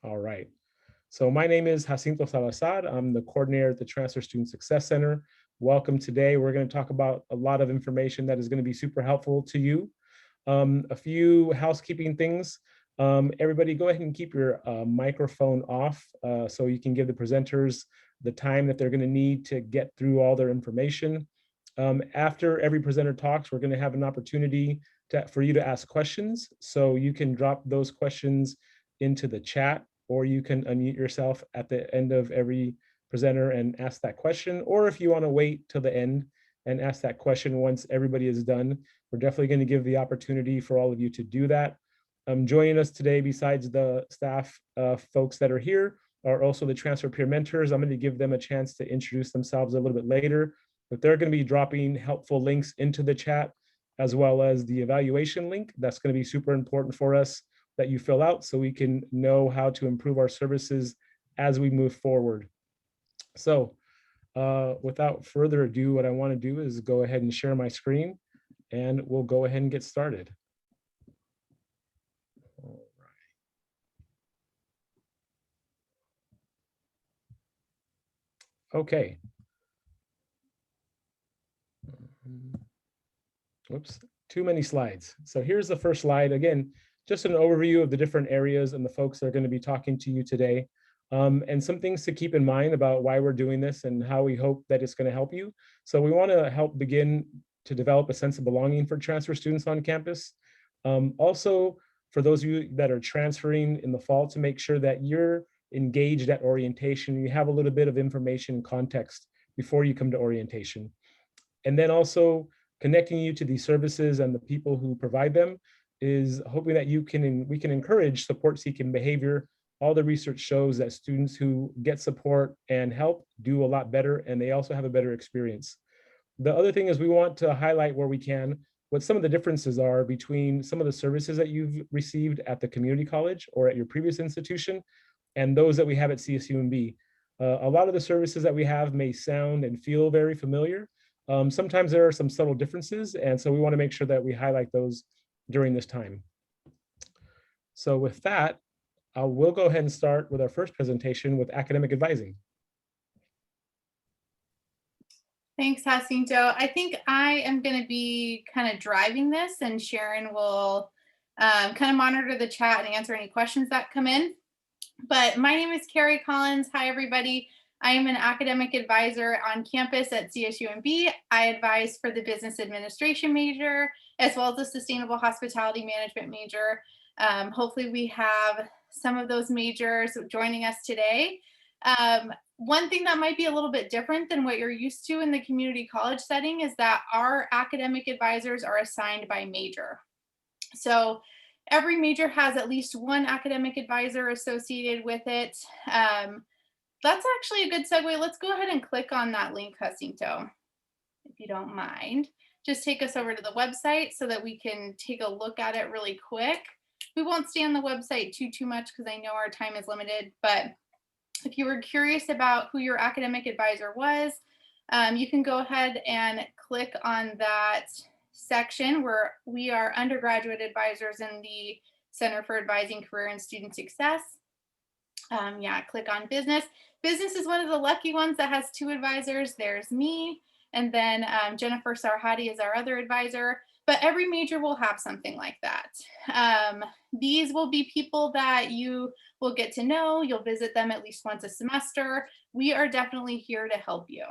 All right. So my name is Jacinto Salazar. I'm the coordinator at the Transfer Student Success Center. Welcome today. We're going to talk about a lot of information that is going to be super helpful to you. A few housekeeping things. Everybody go ahead and keep your microphone off so you can give the presenters the time that they're going to need to get through all their information. After every presenter talks, we're going to have an opportunity for you to ask questions. So you can drop those questions into the chat, or you can unmute yourself at the end of every presenter and ask that question. Or if you want to wait till the end and ask that question once everybody is done, we're definitely going to give the opportunity for all of you to do that. Joining us today, besides the staff folks that are here, are also the transfer peer mentors. I'm going to give them a chance to introduce themselves a little bit later, but they're going to be dropping helpful links into the chat, as well as the evaluation link. That's going to be super important for us that you fill out so we can know how to improve our services as we move forward. So without further ado, what I want to do is go ahead and share my screen, and we'll go ahead and get started. All right. Okay. Whoops, too many slides. So here's the first slide. Again, just an overview of the different areas and the folks that are going to be talking to you today. And some things to keep in mind about why we're doing this and how we hope that it's going to help you. So we want to help begin to develop a sense of belonging for transfer students on campus. Also, for those of you that are transferring in the fall, to make sure that you're engaged at orientation, you have a little bit of information and context before you come to orientation. And then also connecting you to these services and the people who provide them is hoping that we can encourage support-seeking behavior. All the research shows that students who get support and help do a lot better, and they also have a better experience. The other thing is we want to highlight where we can what some of the differences are between some of the services that you've received at the community college or at your previous institution and those that we have at CSUMB. A lot of the services that we have may sound and feel very familiar. Sometimes there are some subtle differences, and so we want to make sure that we highlight those during this time. So with that, we'll go ahead and start with our first presentation with academic advising. Thanks, Jacinto. I think I am going to be kind of driving this, and Sharon will kind of monitor the chat and answer any questions that come in. But my name is Carrie Collins. Hi, everybody. I am an academic advisor on campus at CSUMB. I advise for the business administration major, as well as the sustainable hospitality management major. Hopefully we have some of those majors joining us today. One thing that might be a little bit different than what you're used to in the community college setting is that our academic advisors are assigned by major. So every major has at least one academic advisor associated with it. That's actually a good segue. Let's go ahead and click on that link, Jacinto, if you don't mind. Just take us over to the website so that we can take a look at it really quick. We won't stay on the website too much because I know our time is limited, but if you were curious about who your academic advisor was, you can go ahead and click on that section where we are undergraduate advisors in the Center for Advising Career and Student Success. Yeah, click on business. Business is one of the lucky ones that has two advisors. There's me, and then Jennifer Sarhadi is our other advisor. But every major will have something like that. These will be people that you will get to know. You'll visit them at least once a semester. We are definitely here to help you.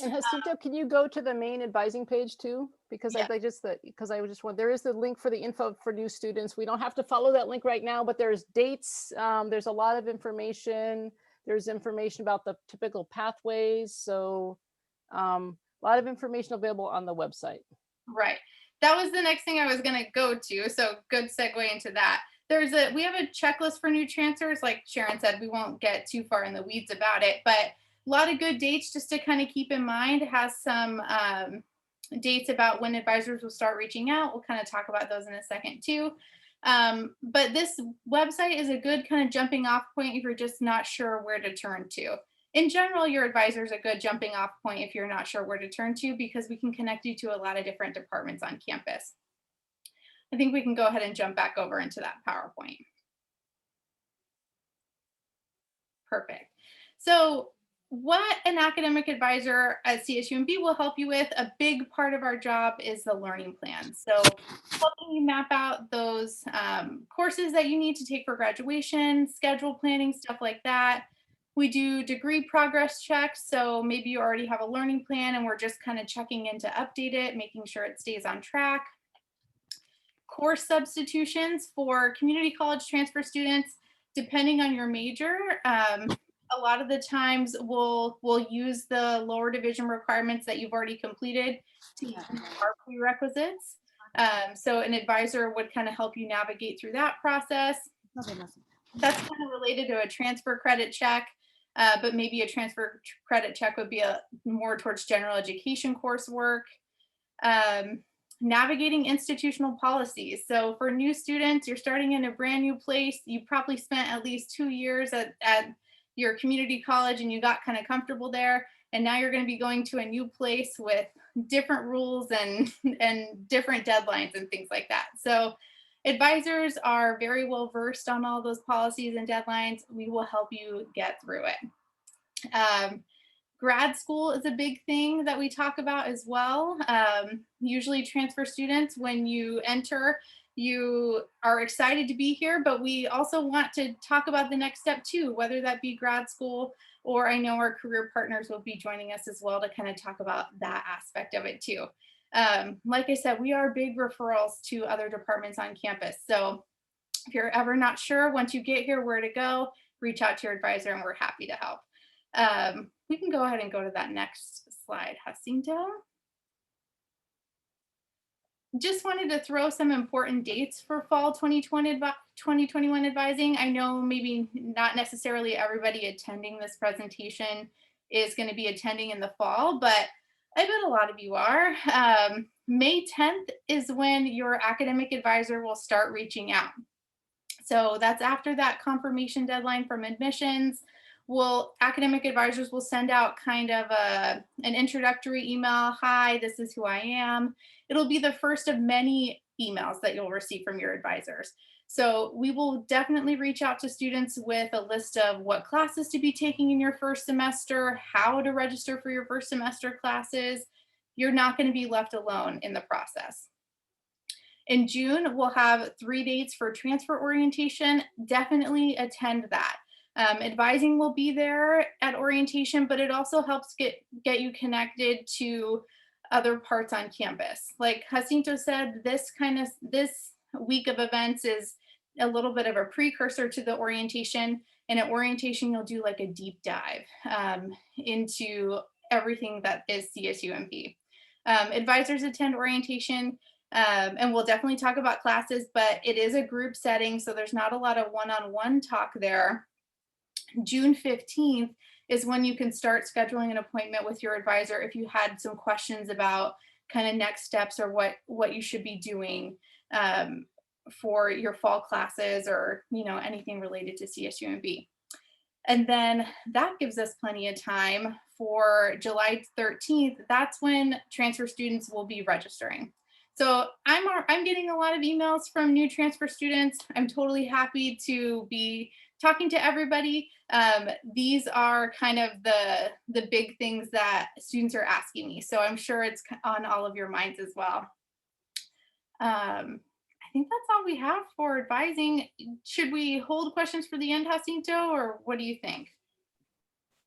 And Jacinto, can you go to the main advising page too? Because yeah. I just want, there is the link for the info for new students. We don't have to follow that link right now, but there's dates. There's a lot of information. There's information about the typical pathways. So a lot of information available on the website. Right. That was the next thing I was going to go to. So good segue into that. We have a checklist for new transfers. Like Sharon said, we won't get too far in the weeds about it, but a lot of good dates just to kind of keep in mind. It has some dates about when advisors will start reaching out. We'll kind of talk about those in a second too. But this website is a good kind of jumping off point if you're just not sure where to turn to. In general, your advisor is a good jumping off point if you're not sure where to turn to, because we can connect you to a lot of different departments on campus. I think we can go ahead and jump back over into that PowerPoint. Perfect. So what an academic advisor at CSUMB will help you with, a big part of our job is the learning plan. So helping you map out those courses that you need to take for graduation, schedule planning, stuff like that. We do degree progress checks. So maybe you already have a learning plan and we're just kind of checking in to update it, making sure it stays on track. Course substitutions for community college transfer students, depending on your major. A lot of the times we'll use the lower division requirements that you've already completed to use our prerequisites. So an advisor would kind of help you navigate through that process. That's kind of related to a transfer credit check, but maybe a transfer credit check would be more towards general education coursework. Navigating institutional policies. So for new students, you're starting in a brand new place. You probably spent at least 2 years at your community college and you got kind of comfortable there. And now you're going to be going to a new place with different rules and different deadlines and things like that. So advisors are very well versed on all those policies and deadlines. We will help you get through it. Grad school is a big thing that we talk about as well. Usually transfer students, when you enter, you are excited to be here, but we also want to talk about the next step too, whether that be grad school, or I know our career partners will be joining us as well to kind of talk about that aspect of it too. Like I said, we are big referrals to other departments on campus. So if you're ever not sure, once you get here, where to go, reach out to your advisor and we're happy to help. We can go ahead and go to that next slide, Jacinto. Just wanted to throw some important dates for fall 2021 advising. I know maybe not necessarily everybody attending this presentation is going to be attending in the fall, but I bet a lot of you are. May 10th is when your academic advisor will start reaching out. So that's after that confirmation deadline from admissions. Academic advisors will send out kind of an introductory email. Hi, this is who I am. It'll be the first of many emails that you'll receive from your advisors. So we will definitely reach out to students with a list of what classes to be taking in your first semester, how to register for your first semester classes. You're not going to be left alone in the process. In June, we'll have 3 dates for transfer orientation. Definitely attend that. Advising will be there at orientation, but it also helps get you connected to other parts on campus. Like Jacinto said, this week of events is a little bit of a precursor to the orientation. And at orientation, you'll do like a deep dive into everything that is CSUMB. Advisors attend orientation. And we'll definitely talk about classes, but it is a group setting, so there's not a lot of one-on-one talk there. June 15th is when you can start scheduling an appointment with your advisor if you had some questions about kind of next steps or what you should be doing for your fall classes, or anything related to CSUMB. And then that gives us plenty of time for July 13th. That's when transfer students will be registering. So I'm getting a lot of emails from new transfer students. I'm totally happy to be talking to everybody. These are kind of the big things that students are asking me. So I'm sure it's on all of your minds as well. I think that's all we have for advising. Should we hold questions for the end, Jacinto, or what do you think?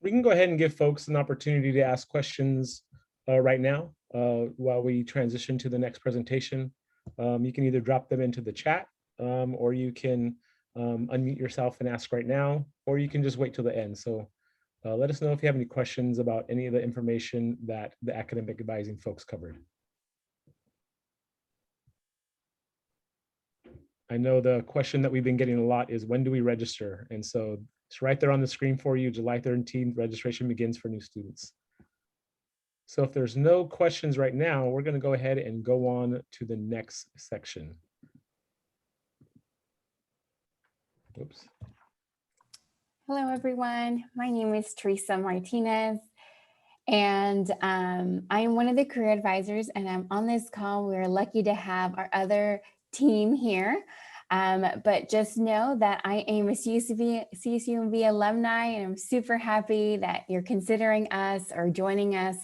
We can go ahead and give folks an opportunity to ask questions right now while we transition to the next presentation. You can either drop them into the chat or you can unmute yourself and ask right now, or you can just wait till the end. So let us know if you have any questions about any of the information that the academic advising folks covered. I know the question that we've been getting a lot is, when do we register? And so it's right there on the screen for you. July 13th, registration begins for new students. So if there's no questions right now, we're going to go ahead and go on to the next section. Oops. Hello, everyone. My name is Teresa Martinez, and I am one of the career advisors, and I'm on this call. We're lucky to have our other team here. But just know that I am a CSUMB alumni, and I'm super happy that you're considering us or joining us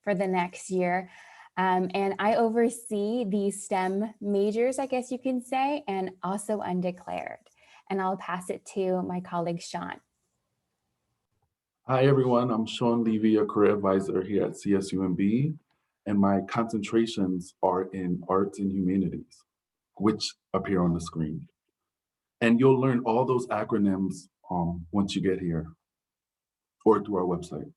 for the next year. And I oversee the STEM majors, I guess you can say, and also undeclared. And I'll pass it to my colleague, Sean. Hi, everyone. I'm Sean Levy, a career advisor here at CSUMB, and my concentrations are in arts and humanities, which appear on the screen. And you'll learn all those acronyms once you get here or through our website.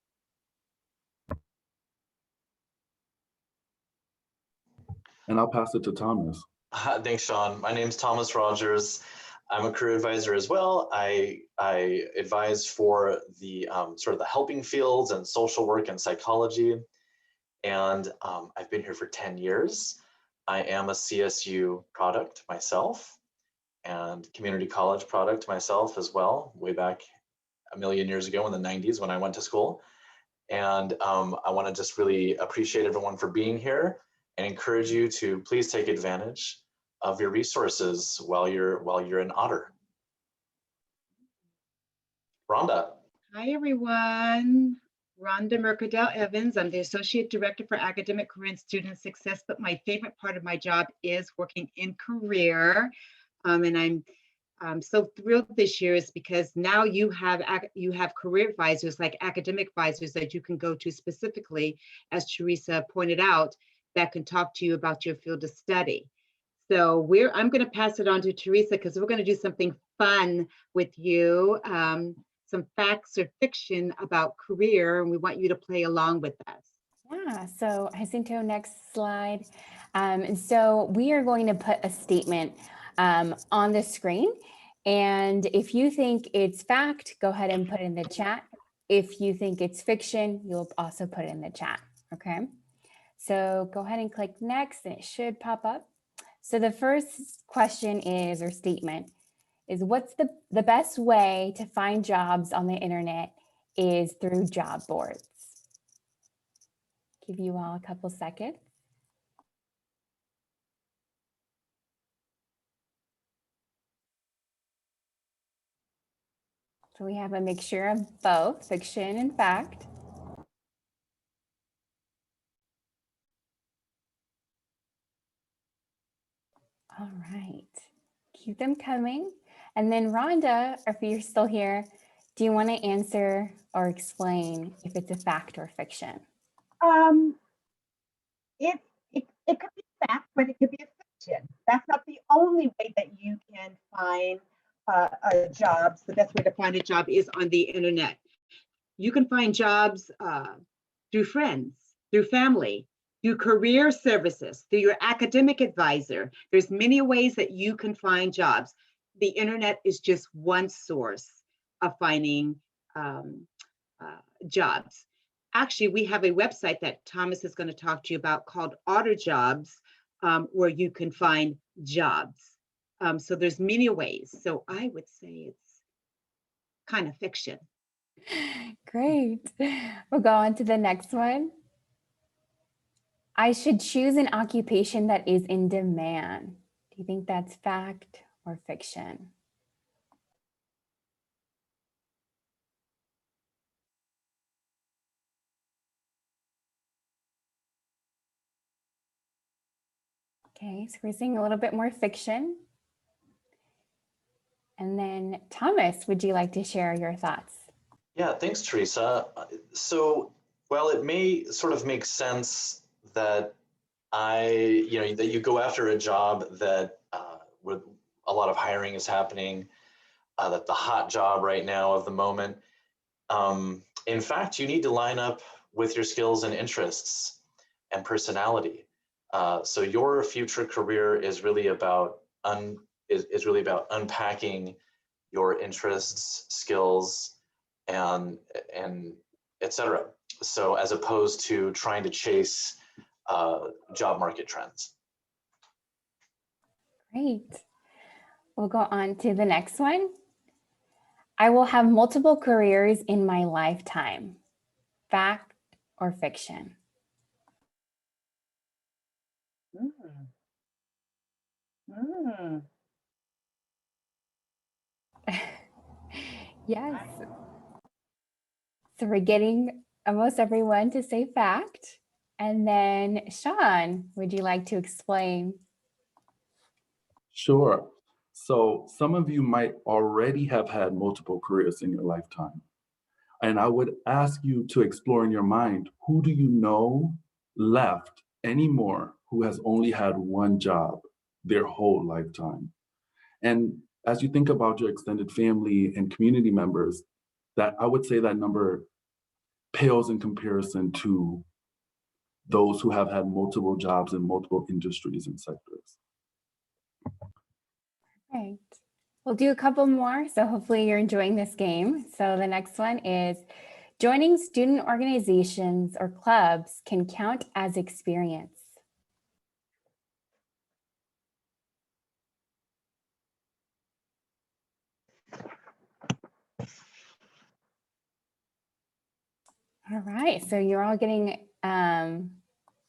And I'll pass it to Thomas. Thanks, Sean. My name's Thomas Rogers. I'm a career advisor as well. I advise for the sort of the helping fields and social work and psychology. And I've been here for 10 years. I am a CSU product myself and community college product myself as well, way back a million years ago in the 90s when I went to school. And I want to just really appreciate everyone for being here and encourage you to please take advantage of your resources while you're in Otter. Rhonda. Hi, everyone. Rhonda Mercadale Evans. I'm the Associate Director for Academic Career and Student Success, but my favorite part of my job is working in career. And I'm so thrilled this year is because now you have career advisors like academic advisors that you can go to specifically, as Teresa pointed out, that can talk to you about your field of study. So I'm going to pass it on to Teresa because we're going to do something fun with you, some facts or fiction about career, and we want you to play along with us. Yeah, so Jacinto, next slide. And so we are going to put a statement on the screen. And if you think it's fact, go ahead and put it in the chat. If you think it's fiction, you'll also put it in the chat, okay? So go ahead and click next and it should pop up. So the first question is, or statement, is what's the best way to find jobs on the internet is through job boards. Give you all a couple seconds. So we have a mixture of both fiction and fact. All right, keep them coming. And then Rhonda, if you're still here, do you want to answer or explain if it's a fact or fiction? It could be fact, but it could be a fiction. That's not the only way that you can find jobs. The best way to find a job is on the internet. You can find jobs through friends, through family, through career services, through your academic advisor. There's many ways that you can find jobs. The internet is just one source of finding jobs. Actually, we have a website that Thomas is going to talk to you about called Otter Jobs, where you can find jobs. So there's many ways. So I would say it's kind of fiction. Great. We'll go on to the next one. I should choose an occupation that is in demand. Do you think that's fact or fiction? Okay, so we're seeing a little bit more fiction. And then Thomas, would you like to share your thoughts? Yeah, thanks, Teresa. So while it may sort of make sense that that you go after a job that where a lot of hiring is happening, that the hot job right now of the moment, in fact, you need to line up with your skills and interests and personality. So your future career is really about unpacking your interests, skills, and etc. So as opposed to trying to chase job market trends. Great. We'll go on to the next one. I will have multiple careers in my lifetime. Fact or fiction? Yes. So we're getting almost everyone to say fact. And then Sean, would you like to explain? Sure. So some of you might already have had multiple careers in your lifetime. And I would ask you to explore in your mind, who do you know left anymore who has only had one job their whole lifetime? And as you think about your extended family and community members, that I would say that number pales in comparison to those who have had multiple jobs in multiple industries and sectors. Right. We'll do a couple more. So hopefully you're enjoying this game. So the next one is joining student organizations or clubs can count as experience. All right, so you're all getting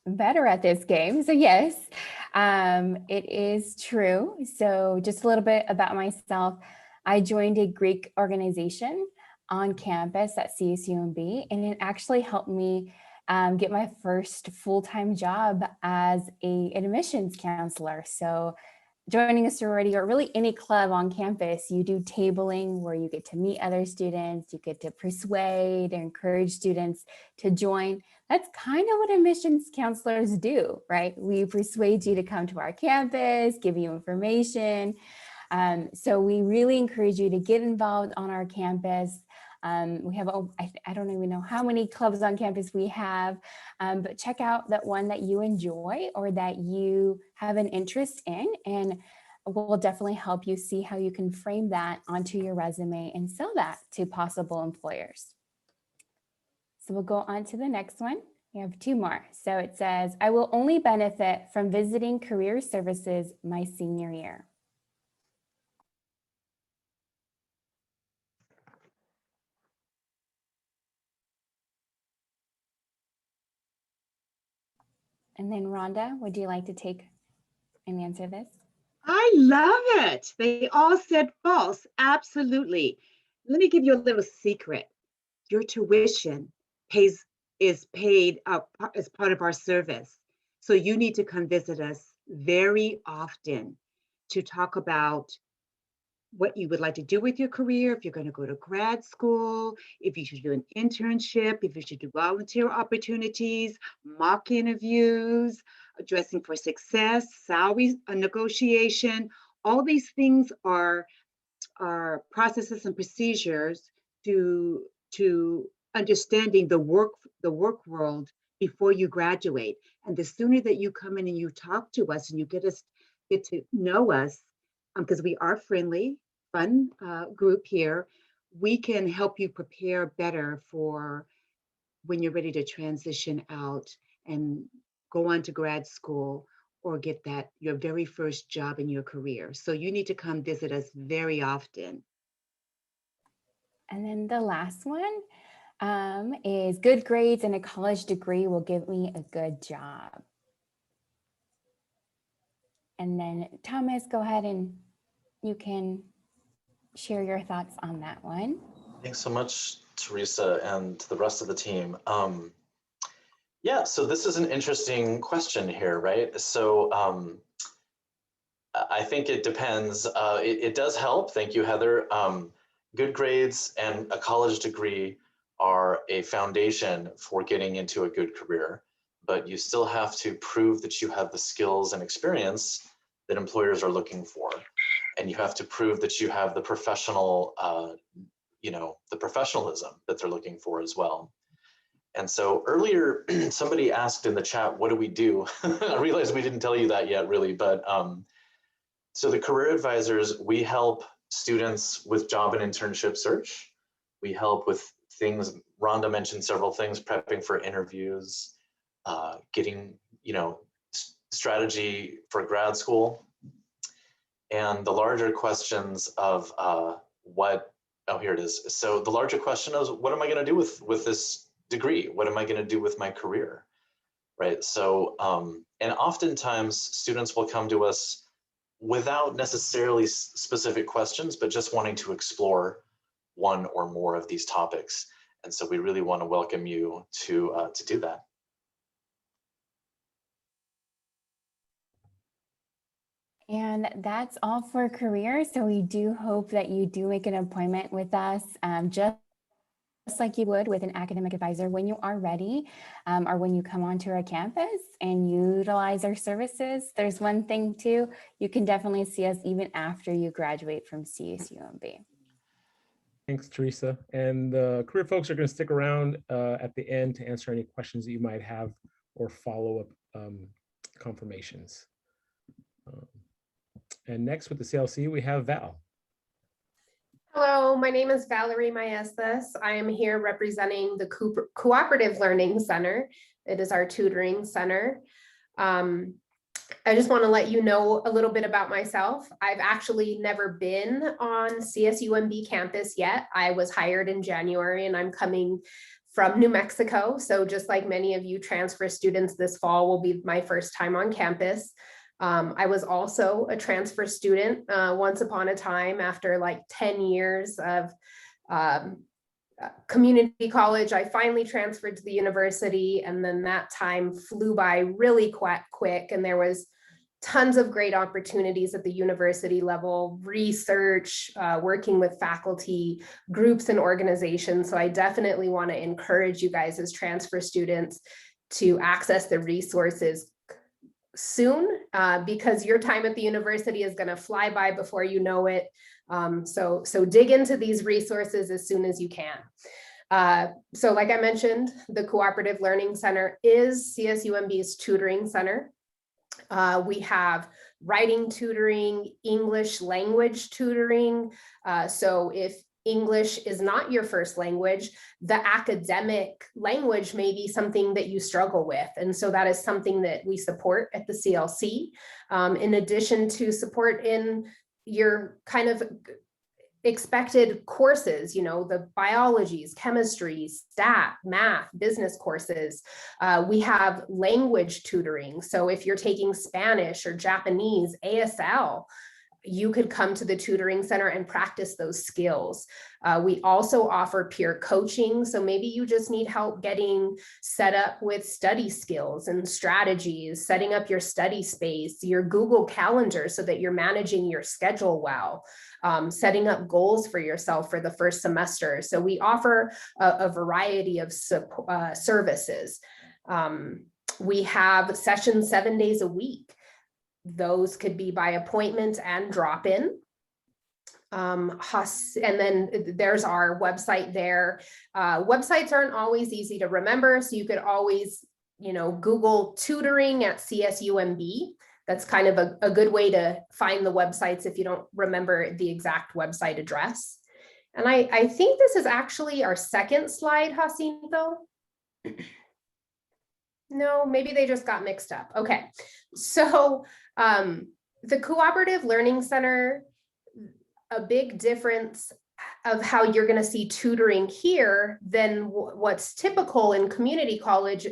better at this game. So yes, it is true. So just a little bit about myself. I joined a Greek organization on campus at CSUMB, and it actually helped me get my first full-time job as an admissions counselor. So joining a sorority or really any club on campus, you do tabling where you get to meet other students, you get to persuade, encourage students to join. That's kind of what admissions counselors do, right? We persuade you to come to our campus, give you information. So we really encourage you to get involved on our campus. We have, I don't even know how many clubs on campus we have, but check out that one that you enjoy or that you have an interest in, and we'll definitely help you see how you can frame that onto your resume and sell that to possible employers. So we'll go on to the next one. We have two more. So it says, I will only benefit from visiting career services my senior year. And then Rhonda, would you like to take and answer this? I love it. They all said false. Absolutely. Let me give you a little secret. Your tuition is paid as part of our service. So you need to come visit us very often to talk about what you would like to do with your career, if you're going to go to grad school, if you should do an internship, if you should do volunteer opportunities, mock interviews, dressing for success, salary negotiation. All these things are processes and procedures to understanding the work world before you graduate. And the sooner that you come in and you talk to us and you get to know us, because we are friendly, fun group here, we can help you prepare better for when you're ready to transition out and go on to grad school or get your very first job in your career. So you need to come visit us very often. And then the last one is good grades and a college degree will give me a good job. And then Thomas, go ahead and you can share your thoughts on that one. Thanks so much, Teresa, and to the rest of the team. Yeah, so this is an interesting question here, right? So I think it depends. It does help. Thank you, Heather. Good grades and a college degree are a foundation for getting into a good career, but you still have to prove that you have the skills and experience that employers are looking for. And you have to prove that you have the professional, the professionalism that they're looking for as well. And so earlier, somebody asked in the chat, what do we do? I realized we didn't tell you that yet, really, but so the career advisors, we help students with job and internship search. We help with things, Rhonda mentioned several things, prepping for interviews, getting, strategy for grad school. And the larger questions of here it is. So the larger question is, what am I gonna do with this degree? What am I gonna do with my career, right? So, and oftentimes students will come to us without necessarily specific questions, but just wanting to explore one or more of these topics. And so we really want to welcome you to do that. And that's all for career. So we do hope that you do make an appointment with us, just like you would with an academic advisor when you are ready, or when you come onto our campus and utilize our services. There's one thing too, you can definitely see us even after you graduate from CSUMB. Thanks, Teresa. And the career folks are going to stick around at the end to answer any questions that you might have or follow-up confirmations. And next with the CLC, we have Val. Hello, my name is Valerie Maestas. I am here representing the Cooperative Learning Center. It is our tutoring center. I just want to let you know a little bit about myself. I've actually never been on CSUMB campus yet. I was hired in January and I'm coming from New Mexico. So just like many of you transfer students, this fall will be my first time on campus. I was also a transfer student once upon a time after like 10 years of community college. I finally transferred to the university, and then that time flew by really quick, and there was tons of great opportunities at the university level, research, working with faculty, groups and organizations. So I definitely want to encourage you guys as transfer students to access the resources soon, because your time at the university is going to fly by before you know it. So dig into these resources as soon as you can. So like I mentioned, the Cooperative Learning Center is CSUMB's tutoring center. We have writing tutoring, English language tutoring. So if English is not your first language, the academic language may be something that you struggle with. And so that is something that we support at the CLC, in addition to support in your kind of expected courses, you know, the biologies, chemistry, stat, math, business courses. We have language tutoring. So if you're taking Spanish or Japanese, ASL, you could come to the tutoring center and practice those skills. We also offer peer coaching. So maybe you just need help getting set up with study skills and strategies, setting up your study space, your Google Calendar so that you're managing your schedule well, setting up goals for yourself for the first semester. So we offer a variety of services. We have sessions 7 days a week. Those could be by appointment and drop-in. And then there's our website there. Websites aren't always easy to remember, so you could always, you know, Google tutoring at CSUMB. That's kind of a good way to find the websites if you don't remember the exact website address. And I think this is actually our second slide, Jacinto. No, maybe they just got mixed up. Okay, so the Cooperative Learning Center, a big difference of how you're going to see tutoring here than what's typical in community college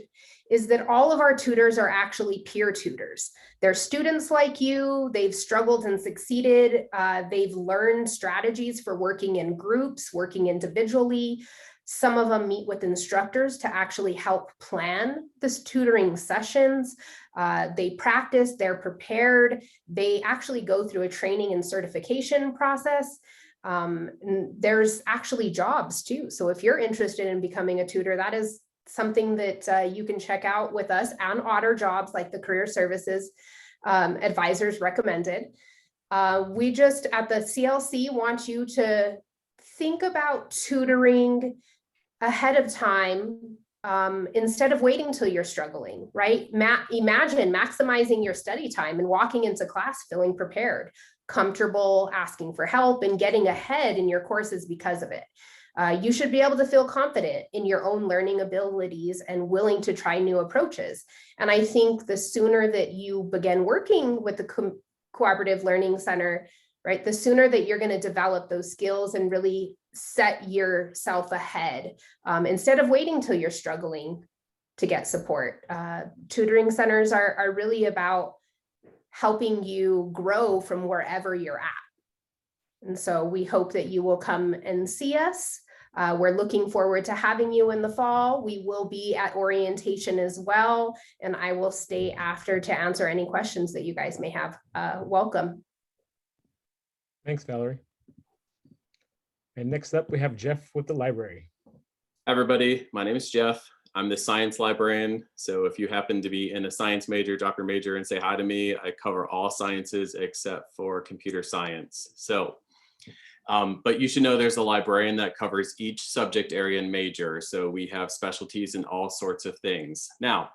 is that all of our tutors are actually peer tutors. They're students like you, they've struggled and succeeded, they've learned strategies for working in groups, working individually. Some of them meet with instructors to actually help plan this tutoring sessions. They practice, they're prepared, they actually go through a training and certification process. And there's actually jobs too. So if you're interested in becoming a tutor, that is something that you can check out with us and Otter Jobs, like the career services advisors recommended. We just at the CLC want you to think about tutoring ahead of time, instead of waiting till you're struggling, right? Imagine maximizing your study time and walking into class feeling prepared, comfortable, asking for help, and getting ahead in your courses because of it. You should be able to feel confident in your own learning abilities and willing to try new approaches. And I think the sooner that you begin working with the Cooperative Learning Center, right, the sooner that you're going to develop those skills and really set yourself ahead, instead of waiting till you're struggling to get support. Tutoring centers are really about helping you grow from wherever you're at. And so we hope that you will come and see us. We're looking forward to having you in the fall. We will be at orientation as well, and I will stay after to answer any questions that you guys may have. Welcome. Thanks, Valerie. And next up, we have Jeff with the library. Hi, everybody. My name is Jeff. I'm the science librarian. So if you happen to be in a science major, drop your major and say hi to me. I cover all sciences except for computer science. So, but you should know there's a librarian that covers each subject area and major. So we have specialties in all sorts of things. Now,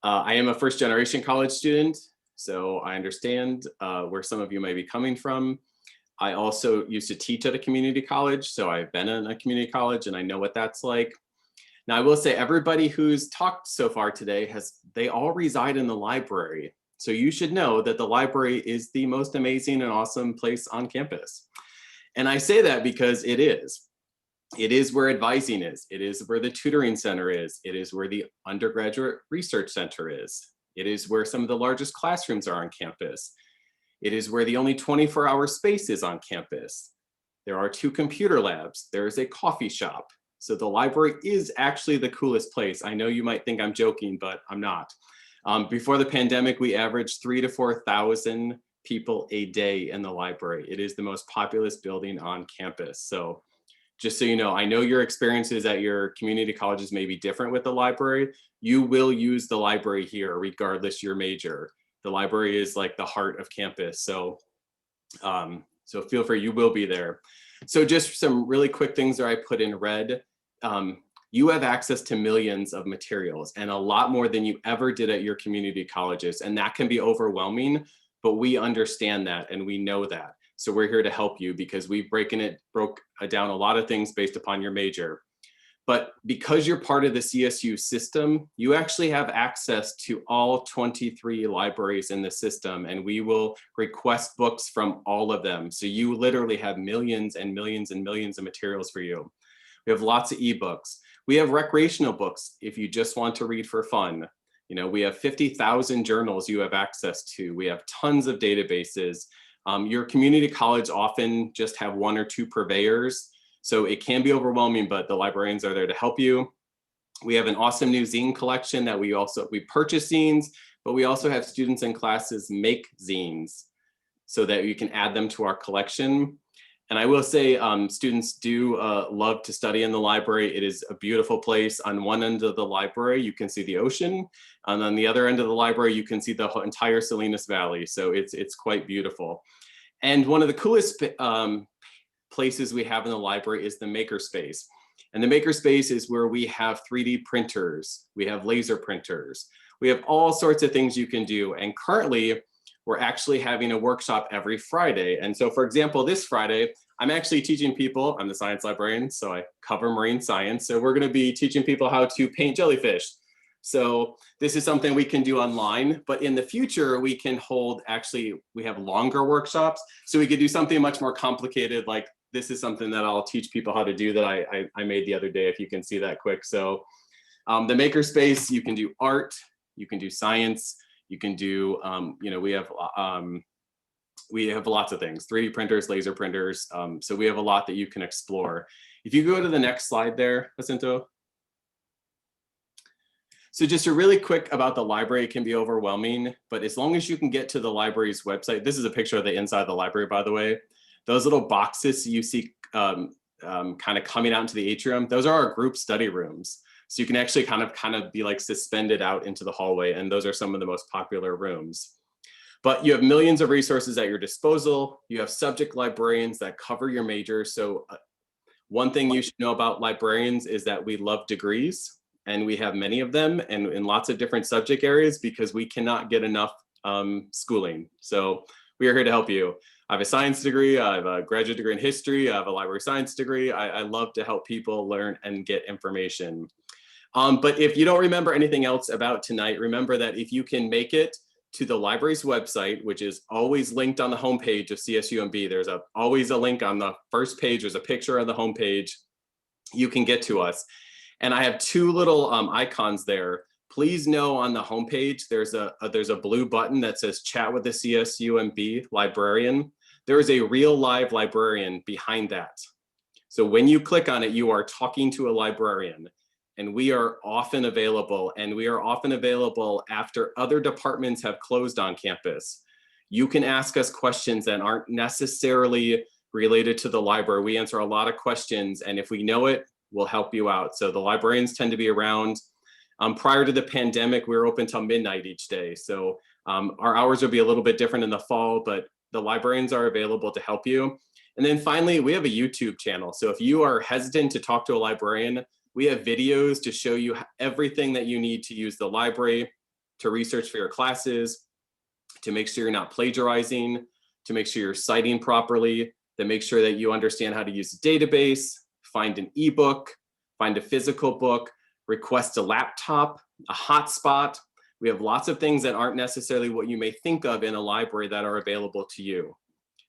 I am a first generation college student, so I understand where some of you may be coming from. I also used to teach at a community college, so I've been in a community college and I know what that's like. Now, I will say everybody who's talked so far today they all reside in the library. So you should know that the library is the most amazing and awesome place on campus. And I say that because it is. It is where advising is. It is where the tutoring center is. It is where the undergraduate research center is. It is where some of the largest classrooms are on campus. It is where the only 24-hour space is on campus. There are 2 computer labs. There is a coffee shop. So the library is actually the coolest place. I know you might think I'm joking, but I'm not. Before the pandemic, we averaged 3,000 to 4,000 people a day in the library. It is the most populous building on campus. So just so you know, I know your experiences at your community colleges may be different with the library. You will use the library here regardless your major. The library is like the heart of campus. So, so feel free, you will be there. So just some really quick things that I put in red. You have access to millions of materials and a lot more than you ever did at your community colleges. And that can be overwhelming, but we understand that and we know that. So we're here to help you because we've broke down a lot of things based upon your major. But because you're part of the CSU system, you actually have access to all 23 libraries in the system, and we will request books from all of them. So you literally have millions and millions and millions of materials for you. We have lots of ebooks. We have recreational books if you just want to read for fun. You know, we have 50,000 journals you have access to. We have tons of databases. Your community college often just have 1 or 2 purveyors. So it can be overwhelming, but the librarians are there to help you. We have an awesome new zine collection that we purchase zines, but we also have students in classes make zines so that you can add them to our collection. And I will say students do love to study in the library. It is a beautiful place. On one end of the library, you can see the ocean. And on the other end of the library, you can see the entire Salinas Valley. So it's quite beautiful. And one of the coolest places we have in the library is the makerspace. And the makerspace is where we have 3D printers, we have laser printers, we have all sorts of things you can do. And currently, we're actually having a workshop every Friday. And so, for example, this Friday, I'm actually teaching people, I'm the science librarian, so I cover marine science. So we're gonna be teaching people how to paint jellyfish. So this is something we can do online, but in the future, we can hold, actually, we have longer workshops. So we could do something much more complicated, like this is something that I'll teach people how to do that I made the other day, if you can see that quick. So the makerspace, you can do art, you can do science, you can do, you know, we have lots of things, 3D printers, laser printers. So we have a lot that you can explore. If you go to the next slide there, Jacinto. So just a really quick about the library, it can be overwhelming, but as long as you can get to the library's website, this is a picture of the inside of the library, by the way. Those little boxes you see kind of coming out into the atrium, those are our group study rooms. So you can actually kind of be like suspended out into the hallway, and those are some of the most popular rooms. But you have millions of resources at your disposal. You have subject librarians that cover your major. So one thing you should know about librarians is that we love degrees, and we have many of them and in lots of different subject areas because we cannot get enough schooling. So we are here to help you. I have a science degree, I have a graduate degree in history, I have a library science degree. I love to help people learn and get information. But if you don't remember anything else about tonight, remember that if you can make it to the library's website, which is always linked on the homepage of CSUMB, there's always a link on the first page, there's a picture on the homepage, you can get to us. And I have 2 little icons there. please know on the homepage, there's a blue button that says chat with the CSUMB librarian. There is a real live librarian behind that. So when you click on it, you are talking to a librarian, and we are often available, and we are often available after other departments have closed on campus. You can ask us questions that aren't necessarily related to the library. We answer a lot of questions, and if we know it, we'll help you out. So the librarians tend to be around. Prior to the pandemic, we were open till midnight each day. So our hours will be a little bit different in the fall, but the librarians are available to help you. And then finally, we have a YouTube channel. So if you are hesitant to talk to a librarian, we have videos to show you everything that you need to use the library, to research for your classes, to make sure you're not plagiarizing, to make sure you're citing properly, to make sure that you understand how to use a database, find an ebook, find a physical book, request a laptop, a hotspot. We have lots of things that aren't necessarily what you may think of in a library that are available to you.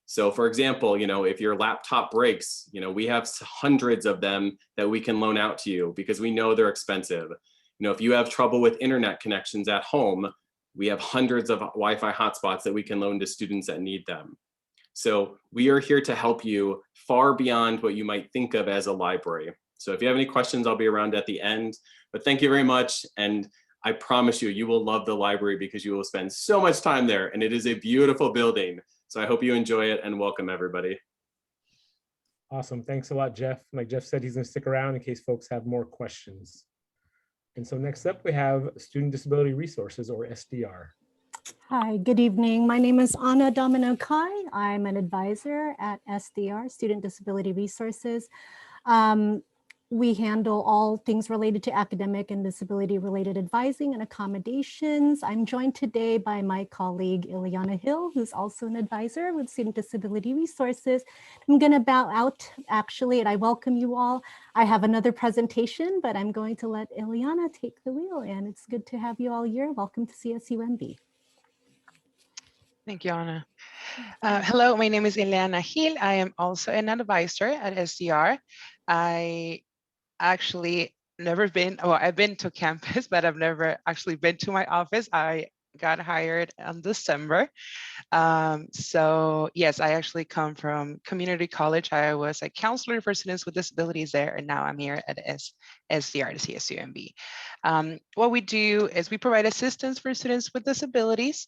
So for example, if your laptop breaks, we have hundreds of them that we can loan out to you because we know they're expensive. If you have trouble with internet connections at home, we have hundreds of Wi-Fi hotspots that we can loan to students that need them. So we are here to help you far beyond what you might think of as a library. So if you have any questions, I'll be around at the end. But thank you very much. And I promise you, you will love the library because you will spend so much time there. And it is a beautiful building. So I hope you enjoy it, and welcome everybody. Awesome. Thanks a lot, Jeff. Like Jeff said, he's going to stick around in case folks have more questions. And so next up, we have Student Disability Resources, or SDR. Hi, good evening. My name is Anna Domino Kai. I'm an advisor at SDR, Student Disability Resources. We handle all things related to academic and disability related advising and accommodations. I'm joined today by my colleague, Ileana Hill, who's also an advisor with Student Disability Resources. I'm gonna bow out actually, and I welcome you all. I have another presentation, but I'm going to let Ileana take the wheel, and it's good to have you all here. Welcome to CSUMB. Thank you, Anna. Hello, my name is Ileana Hill. I am also an advisor at SDR. I actually never been, well, I've been to campus, but I've never actually been to my office. I got hired in December. So yes, I actually come from community college. I was a counselor for students with disabilities there, and now I'm here at SDR, the CSUMB. What we do is we provide assistance for students with disabilities.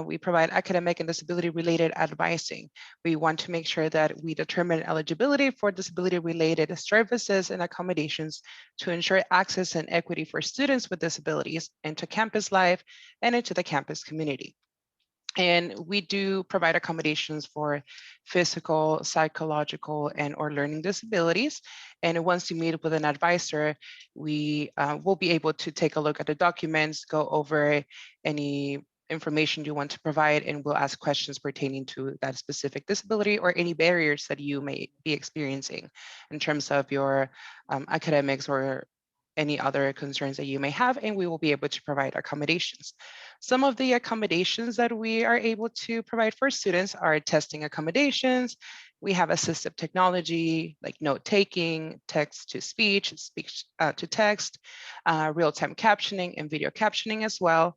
We provide academic and disability related advising. We want to make sure that we determine eligibility for disability related services and accommodations to ensure access and equity for students with disabilities into campus life and into the campus community. And we do provide accommodations for physical, psychological, and or learning disabilities. And once you meet with an advisor, we will be able to take a look at the documents, go over any information you want to provide, and we'll ask questions pertaining to that specific disability or any barriers that you may be experiencing in terms of your academics or any other concerns that you may have, and we will be able to provide accommodations. Some of the accommodations that we are able to provide for students are testing accommodations. We have assistive technology like note-taking, text-to-speech, speech-to-text, real-time captioning and video captioning as well,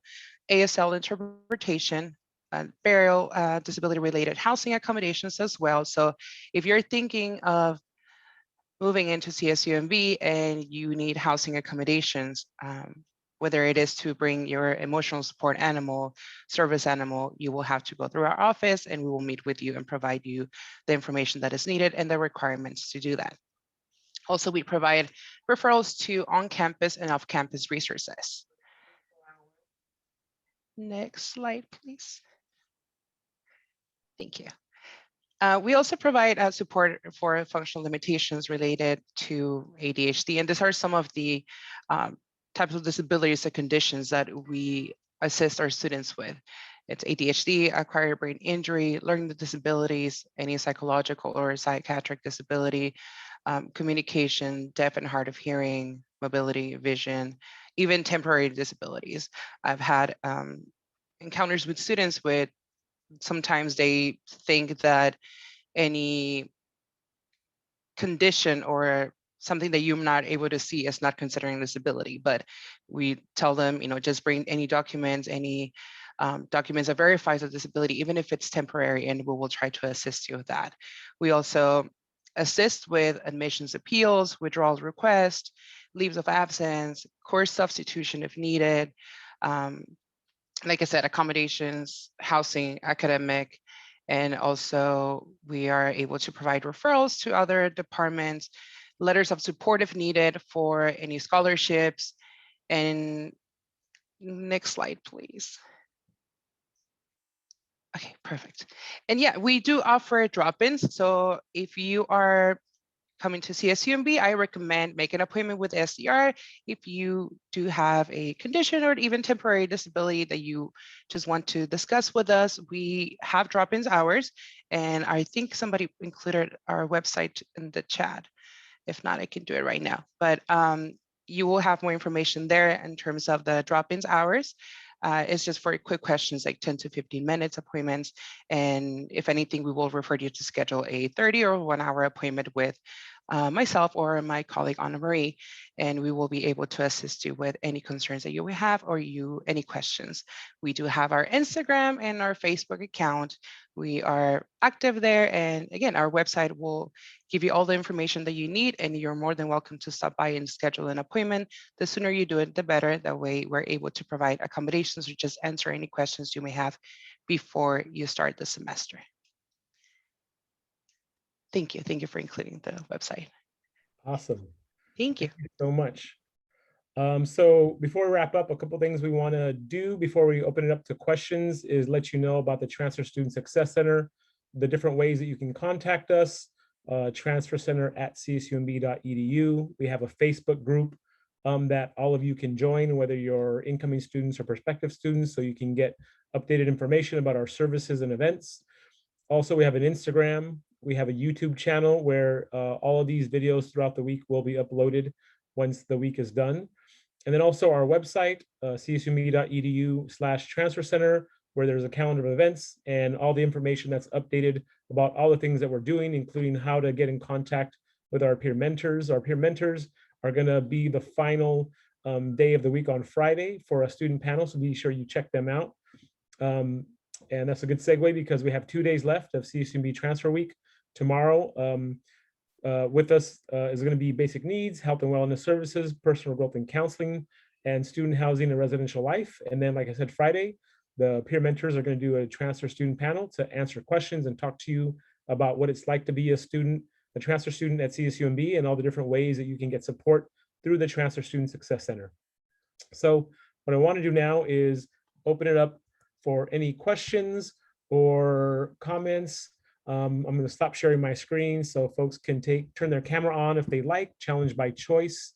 ASL interpretation, burial disability-related housing accommodations as well. So if you're thinking of moving into CSUMB and you need housing accommodations, whether it is to bring your emotional support animal, service animal, you will have to go through our office and we will meet with you and provide you the information that is needed and the requirements to do that. Also, we provide referrals to on-campus and off-campus resources. Next slide, please. Thank you. We also provide support for functional limitations related to ADHD, and these are some of the types of disabilities and conditions that we assist our students with. It's ADHD, acquired brain injury, learning disabilities, any psychological or psychiatric disability, communication, deaf and hard of hearing, mobility, vision, even temporary disabilities. I've had encounters with students with sometimes they think that any condition or something that you're not able to see is not considering disability, but we tell them, just bring any documents, any documents that verifies a disability, even if it's temporary, and we will try to assist you with that. We also assist with admissions appeals, withdrawal requests, leaves of absence, course substitution if needed. Like I said, accommodations, housing, academic, and also we are able to provide referrals to other departments, letters of support if needed for any scholarships. And next slide, please. Okay, perfect. And yeah, we do offer drop-ins. So if you are coming to CSUMB, I recommend make an appointment with SDR if you do have a condition or even temporary disability that you just want to discuss with us. We have drop-ins hours, and I think somebody included our website in the chat. If not, I can do it right now. But you will have more information there in terms of the drop-ins hours. It's just for quick questions, like 10 to 15 minutes appointments. And if anything, we will refer you to schedule a 30 or 1 hour appointment with myself or my colleague Anna Marie, and we will be able to assist you with any concerns that you may have or any questions. We do have our Instagram and our Facebook account. We are active there, and again, our website will give you all the information that you need, and you're more than welcome to stop by and schedule an appointment. The sooner you do it, the better. That way we're able to provide accommodations or just answer any questions you may have before you start the semester. Thank you. Thank you for including the website. Awesome. Thank you. Thank you so much. So before we wrap up, a couple things we want to do before we open it up to questions is let you know about the Transfer Student Success Center, the different ways that you can contact us, transfercenter@csumb.edu. We have a Facebook group that all of you can join, whether you're incoming students or prospective students, so you can get updated information about our services and events. Also, we have an Instagram. We have a YouTube channel where all of these videos throughout the week will be uploaded once the week is done. And then also our website, csumb.edu/transfer center, where there's a calendar of events and all the information that's updated about all the things that we're doing, including how to get in contact with our peer mentors. Our peer mentors are going to be the final day of the week on Friday for a student panel, so be sure you check them out. And that's a good segue because we have 2 days left of CSUMB Transfer Week. Tomorrow with us is going to be basic needs, health and wellness services, personal growth and counseling, and student housing and residential life. And then, like I said, Friday, the peer mentors are going to do a transfer student panel to answer questions and talk to you about what it's like to be a student, a transfer student at CSUMB, and all the different ways that you can get support through the Transfer Student Success Center. So what I want to do now is open it up for any questions or comments. I'm going to stop sharing my screen so folks can turn their camera on if they like, challenge by choice.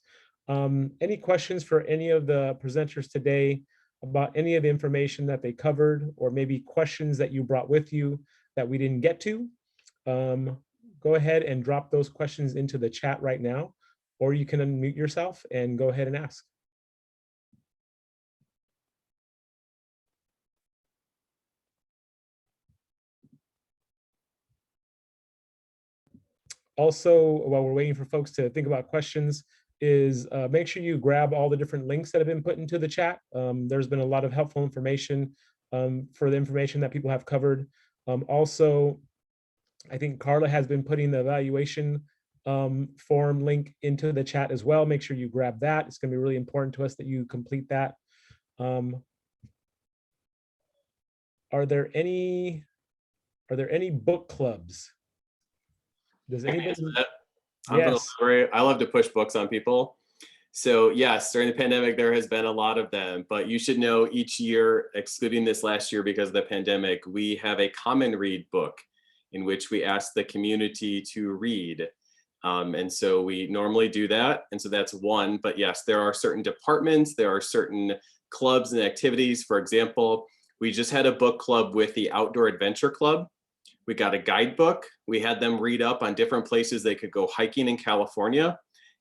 Any questions for any of the presenters today about any of the information that they covered, or maybe questions that you brought with you that we didn't get to? Go ahead and drop those questions into the chat right now, or you can unmute yourself and go ahead and ask. Also, while we're waiting for folks to think about questions, is make sure you grab all the different links that have been put into the chat. There's been a lot of helpful information for the information that people have covered. Also, I think Carla has been putting the evaluation form link into the chat as well. Make sure you grab that. It's going to be really important to us that you complete that. Are there any book clubs? Does anybody? Yes. I love to push books on people. So yes, during the pandemic, there has been a lot of them, but you should know each year, excluding this last year because of the pandemic, we have a common read book in which we ask the community to read. And so we normally do that. And so that's one, but yes, there are certain departments, there are certain clubs and activities. For example, we just had a book club with the Outdoor Adventure Club. We got a guidebook. We had them read up on different places they could go hiking in California.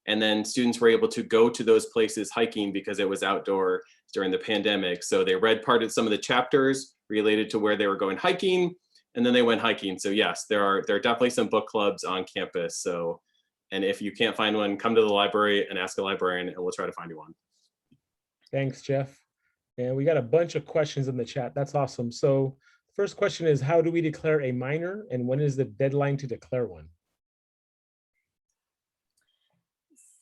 And then students were able to go to those places hiking because it was outdoor during the pandemic. So they read part of some of the chapters related to where they were going hiking, and then they went hiking. So yes, there are definitely some book clubs on campus. So And if you can't find one, come to the library and ask a librarian, and we'll try to find you one. Thanks, Jeff. And we got a bunch of questions in the chat. That's awesome. So first question is, how do we declare a minor, and when is the deadline to declare one?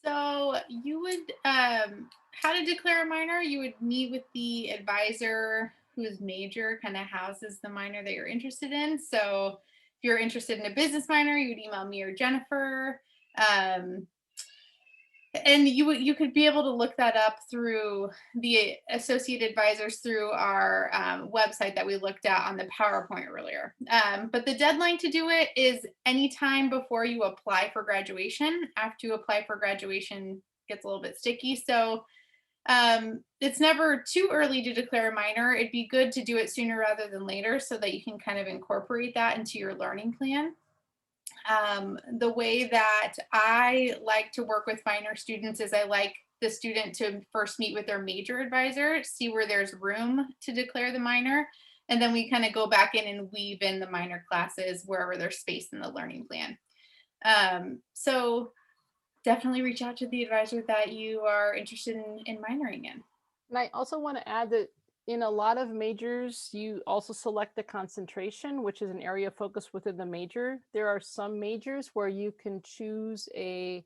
So you would, how to declare a minor, you would meet with the advisor whose major kind of houses the minor that you're interested in. So if you're interested in a business minor, you would email me or Jennifer. And you could be able to look that up through the associate advisors through our website that we looked at on the PowerPoint earlier. But the deadline to do it is anytime before you apply for graduation. After you apply for graduation, it gets a little bit sticky. So it's never too early to declare a minor. It'd be good to do it sooner rather than later so that you can kind of incorporate that into your learning plan. The way that I like to work with minor students is I like the student to first meet with their major advisor, see where there's room to declare the minor, and then we kind of go back in and weave in the minor classes wherever there's space in the learning plan. So definitely reach out to the advisor that you are interested in minoring in. And I also want to add that in a lot of majors, you also select the concentration, which is an area of focus within the major. There are some majors where you can choose a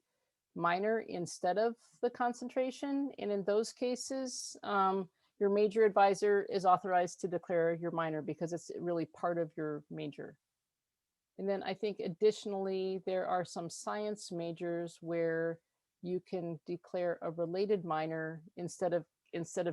minor instead of the concentration. And in those cases, your major advisor is authorized to declare your minor because it's really part of your major. And then I think additionally, there are some science majors where you can declare a related minor instead of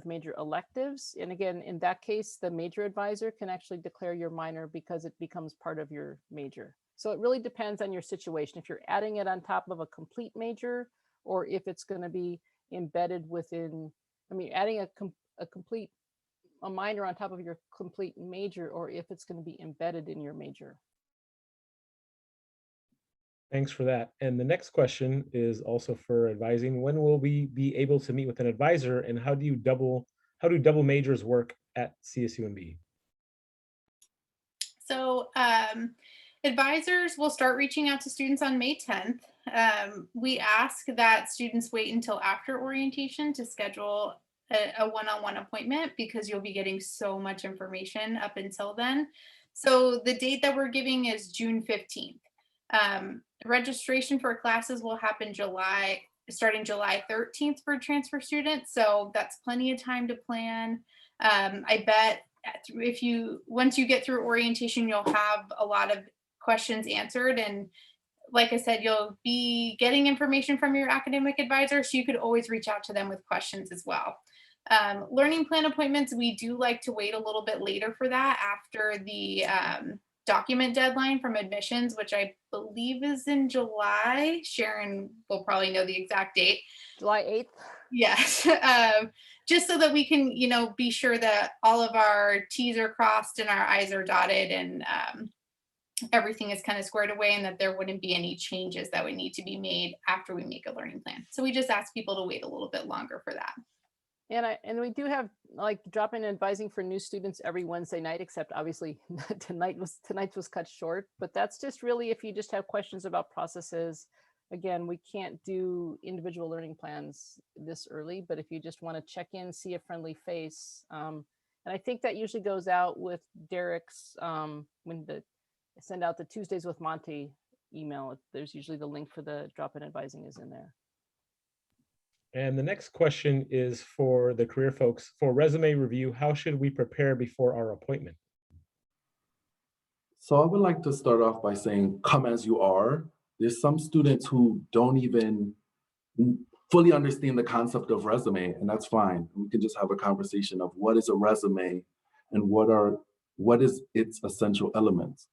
major electives. And again, in that case, the major advisor can actually declare your minor because it becomes part of your major. So it really depends on your situation. If you're adding it on top of a complete major, or if it's going to be embedded within, I mean, adding a minor on top of your complete major, or if it's going to be embedded in your major. Thanks for that. And the next question is also for advising. When will we be able to meet with an advisor, and how do double majors work at CSUMB? So advisors will start reaching out to students on May 10th. We ask that students wait until after orientation to schedule a one-on-one appointment because you'll be getting so much information up until then. So the date that we're giving is June 15th. Registration for classes will happen starting July 13th for transfer students. So that's plenty of time to plan. I bet once you get through orientation, you'll have a lot of questions answered. And like I said, you'll be getting information from your academic advisor, so you could always reach out to them with questions as well. Learning plan appointments, we do like to wait a little bit later for that after the document deadline from admissions, which I believe is in July. Sharon will probably know the exact date. July 8th. Yes. Just so that we can, be sure that all of our T's are crossed and our I's are dotted and everything is kind of squared away, and that there wouldn't be any changes that would need to be made after we make a learning plan. So we just ask people to wait a little bit longer for that. And we do have like drop-in advising for new students every Wednesday night, except obviously tonight's was cut short, but that's just really if you just have questions about processes. Again, we can't do individual learning plans this early, but if you just want to check in, see a friendly face. And I think that usually goes out with Derek's, when send out the Tuesdays with Monty email, there's usually the link for the drop-in advising is in there. And the next question is for the career folks. For resume review, how should we prepare before our appointment? So I would like to start off by saying, come as you are. There's some students who don't even fully understand the concept of resume, and that's fine. We can just have a conversation of what is a resume and what is its essential elements.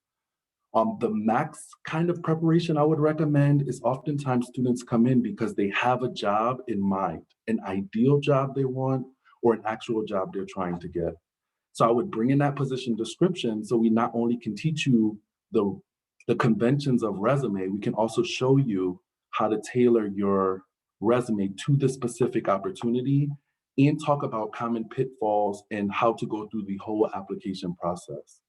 The max kind of preparation I would recommend is oftentimes students come in because they have a job in mind, an ideal job they want, or an actual job they're trying to get. So I would bring in that position description so we not only can teach you the conventions of resume, we can also show you how to tailor your resume to the specific opportunity and talk about common pitfalls and how to go through the whole application process.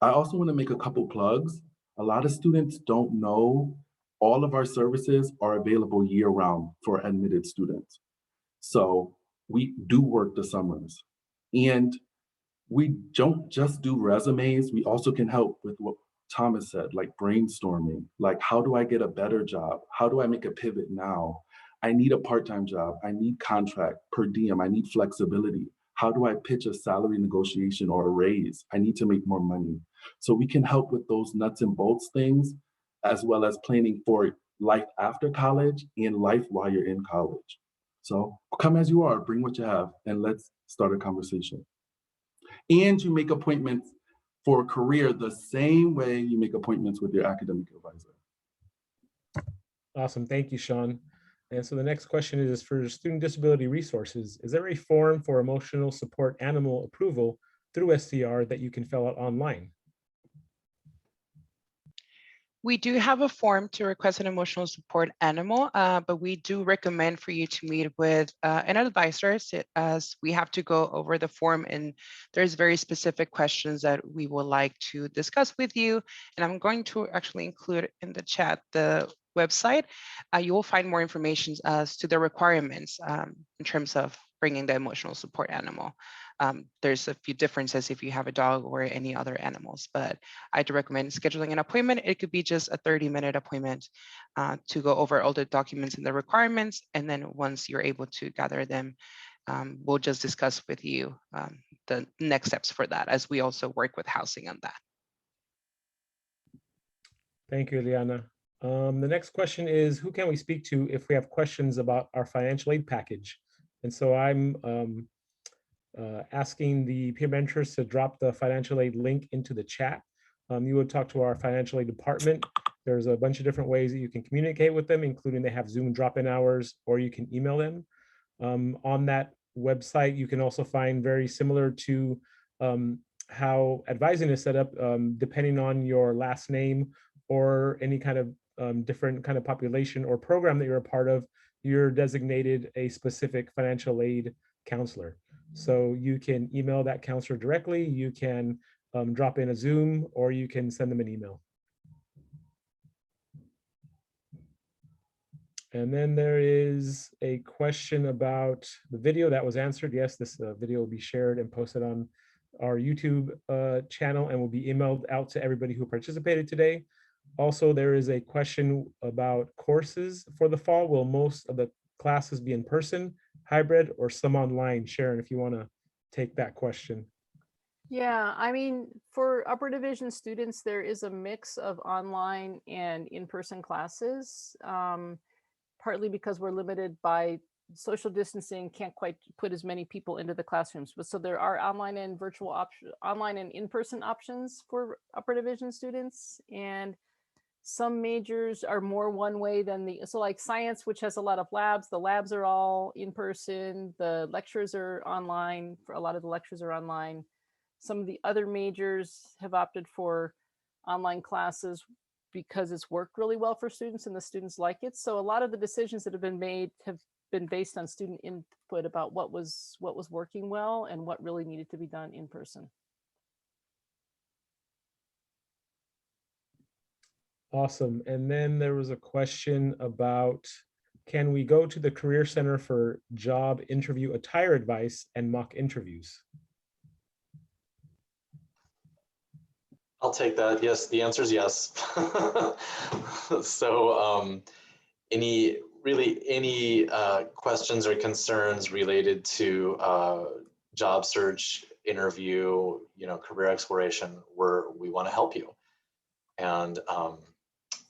I also want to make a couple plugs. A lot of students don't know all of our services are available year-round for admitted students. So we do work the summers. And we don't just do resumes, we also can help with what Thomas said, like brainstorming, like how do I get a better job? How do I make a pivot now? I need a part-time job, I need contract, per diem, I need flexibility. How do I pitch a salary negotiation or a raise? I need to make more money. So we can help with those nuts and bolts things, as well as planning for life after college and life while you're in college. So come as you are, bring what you have, and let's start a conversation. And you make appointments for a career the same way you make appointments with your academic advisor. Awesome, thank you, Sean. And so the next question is for student disability resources. Is there a form for emotional support animal approval through SDR that you can fill out online? We do have a form to request an emotional support animal, but we do recommend for you to meet with an advisor, as we have to go over the form and there's very specific questions that we would like to discuss with you. And I'm going to actually include in the chat the website. You will find more information as to the requirements in terms of bringing the emotional support animal. There's a few differences if you have a dog or any other animals, but I do recommend scheduling an appointment. It could be just a 30-minute appointment to go over all the documents and the requirements. And then once you're able to gather them, we'll just discuss with you the next steps for that, as we also work with housing on that. Thank you, Eliana. The next question is, who can we speak to if we have questions about our financial aid package? And so I'm asking the peer mentors to drop the financial aid link into the chat. You would talk to our financial aid department. There's a bunch of different ways that you can communicate with them, including they have Zoom drop-in hours, or you can email them. On that website, you can also find very similar to how advising is set up, depending on your last name or any kind of different kind of population or program that you're a part of, you're designated a specific financial aid counselor. So you can email that counselor directly, you can drop in a Zoom, or you can send them an email. And then there is a question about the video that was answered. Yes, this video will be shared and posted on our YouTube channel and will be emailed out to everybody who participated today. Also, there is a question about courses for the fall. Will most of the classes be in person, hybrid, or some online? Sharon, if you want to take that question. Yeah, I mean, for upper division students, there is a mix of online and in-person classes, partly because we're limited by social distancing, can't quite put as many people into the classrooms. But so there are online and virtual options, online and in-person options for upper division students. And some majors are more one way than so like science, which has a lot of labs, the labs are all in person, the lectures are online, for a lot of the lectures are online. Some of the other majors have opted for online classes because it's worked really well for students and the students like it. So a lot of the decisions that have been made have been based on student input about what was working well and what really needed to be done in person. Awesome. And then there was a question about, can we go to the Career Center for job interview attire advice and mock interviews? I'll take that. Yes, the answer is yes. So any questions or concerns related to job search, interview, career exploration, we want to help you. And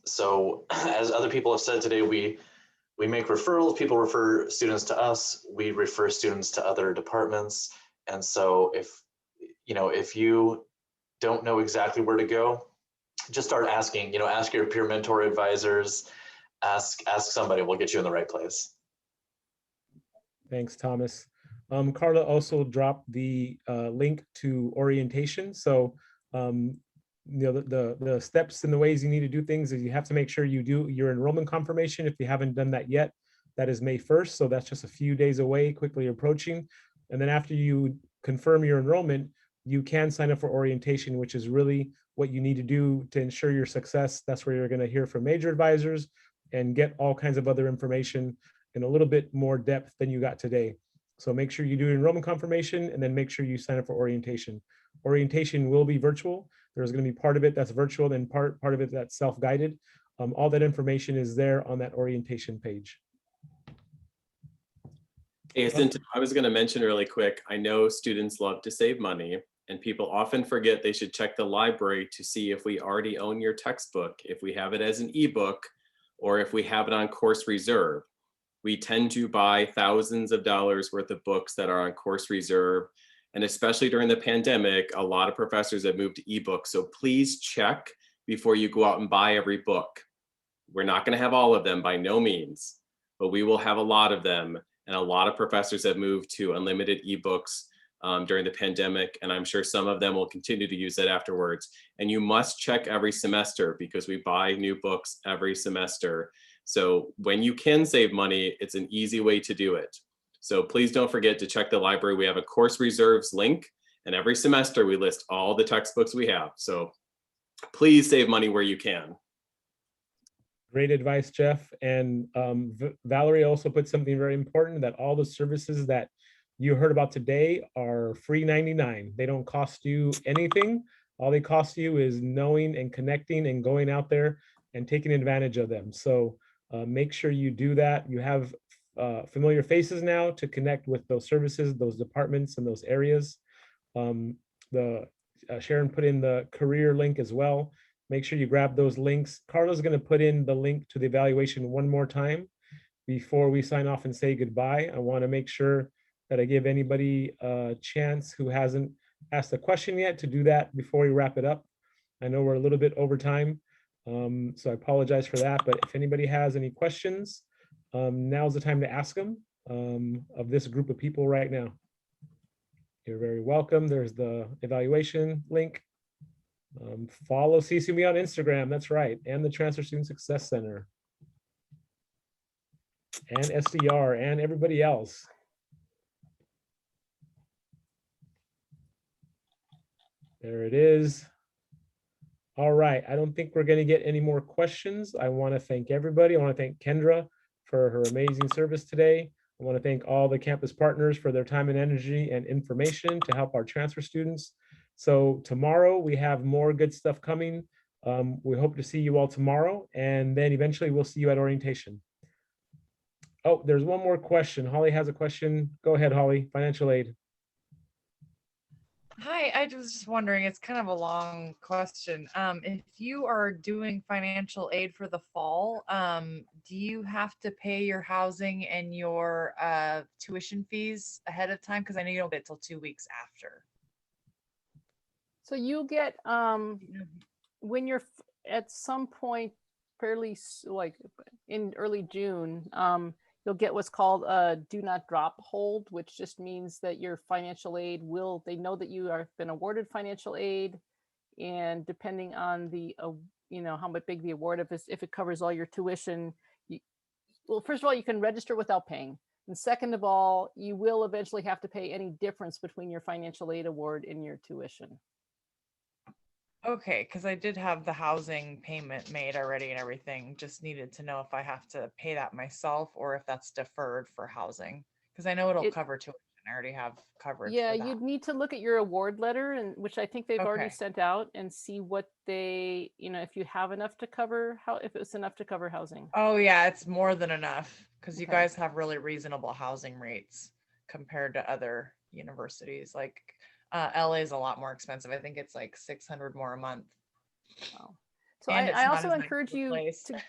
so as other people have said today, we make referrals, people refer students to us, we refer students to other departments. And so if you don't know exactly where to go, just start asking, ask your peer mentor advisors, ask somebody, we'll get you in the right place. Thanks, Thomas. Carla also dropped the link to orientation. So the steps and the ways you need to do things is you have to make sure you do your enrollment confirmation. If you haven't done that yet, that is May 1st. So that's just a few days away, quickly approaching. And then after you confirm your enrollment, you can sign up for orientation, which is really what you need to do to ensure your success. That's where you're going to hear from major advisors and get all kinds of other information in a little bit more depth than you got today. So make sure you do enrollment confirmation and then make sure you sign up for orientation. Orientation will be virtual. There's going to be part of it that's virtual and part of it that's self-guided. All that information is there on that orientation page. Hey, Jacinto, I was going to mention really quick, I know students love to save money and people often forget they should check the library to see if we already own your textbook, if we have it as an ebook, or if we have it on course reserve. We tend to buy thousands of dollars worth of books that are on course reserve. And especially during the pandemic, a lot of professors have moved to ebooks. So please check before you go out and buy every book. We're not going to have all of them by no means, but we will have a lot of them. And a lot of professors have moved to unlimited ebooks during the pandemic. And I'm sure some of them will continue to use it afterwards. And you must check every semester because we buy new books every semester. So when you can save money, it's an easy way to do it. So please don't forget to check the library. We have a course reserves link, and every semester we list all the textbooks we have. So please save money where you can. Great advice, Jeff. And Valerie also put something very important, that all the services that you heard about today are free 99. They don't cost you anything. All they cost you is knowing and connecting and going out there and taking advantage of them. So make sure you do that. You have familiar faces now to connect with those services, those departments, and those areas. Sharon put in the career link as well. Make sure you grab those links. Carla's going to put in the link to the evaluation one more time before we sign off and say goodbye. I want to make sure that I give anybody a chance who hasn't asked a question yet to do that before we wrap it up. I know we're a little bit over time, so I apologize for that. But if anybody has any questions, now's the time to ask them of this group of people right now. You're very welcome. There's the evaluation link. Follow CSUMB on Instagram, that's right, and the Transfer Student Success Center, and SDR, and everybody else. There it is. All right, I don't think we're going to get any more questions. I want to thank everybody. I want to thank Kendra for her amazing service today. I want to thank all the campus partners for their time and energy and information to help our transfer students. So tomorrow we have more good stuff coming. We hope to see you all tomorrow, and then eventually we'll see you at orientation. Oh, there's one more question. Holly has a question. Go ahead, Holly, financial aid. Hi, I was just wondering, it's kind of a long question. If you are doing financial aid for the fall, do you have to pay your housing and your tuition fees ahead of time? Because I know you don't get till 2 weeks after. So you'll get, when you're at some point fairly like in early June, you'll get what's called a do not drop hold, which just means that your financial aid will, they know that you have been awarded financial aid, and depending on the, how big the award is, if it covers all your tuition, well, first of all, you can register without paying. And second of all, you will eventually have to pay any difference between your financial aid award and your tuition. Okay, because I did have the housing payment made already and everything. Just needed to know if I have to pay that myself or if that's deferred for housing. Because I know it'll cover tuition. I already have coverage. Yeah, for that. you'd need to look at your award letter, and which I think they've already Okay. sent out, and see what they, if you have enough to cover, if it's enough to cover housing. Oh yeah, it's more than enough because you Okay. guys have really reasonable housing rates compared to other universities. Like LA is a lot more expensive. I think it's like 600 more a month. Wow. So And I it's also not as encourage nice of a you place. to,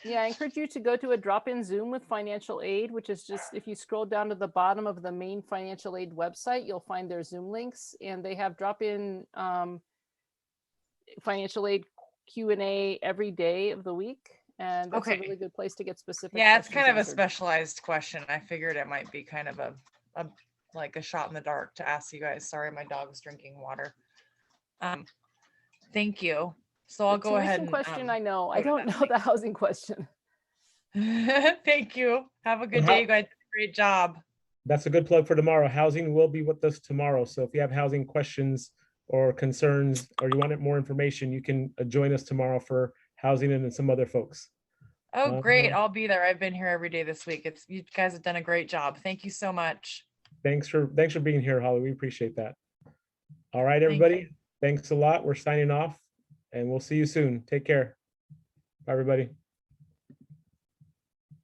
yeah, I encourage you to go to a drop-in Zoom with financial aid, which is just, if you scroll down to the bottom of the main financial aid website, you'll find their Zoom links, and they have drop-in financial aid Q&A every day of the week. And that's a really good place to get specific. Yeah, it's kind of a answered. specialized question. I figured it might be kind of a like a shot in the dark to ask you guys. Sorry, my dog's drinking water. Thank you. So I'll go ahead and question. I know. I don't know the housing question. Thank you. Have a good day, you guys. Great job. that's a good plug for tomorrow. Housing will be with us tomorrow. So if you have housing questions or concerns, or you want more information, you can join us tomorrow for housing and then some other folks. Oh, great. I'll be there. I've been here every day this week. You guys have done a great job. Thank you so much. Thanks for being here, Holly. We appreciate that. All right, everybody. Thanks a lot. We're signing off and we'll see you soon. Take care. Bye, everybody.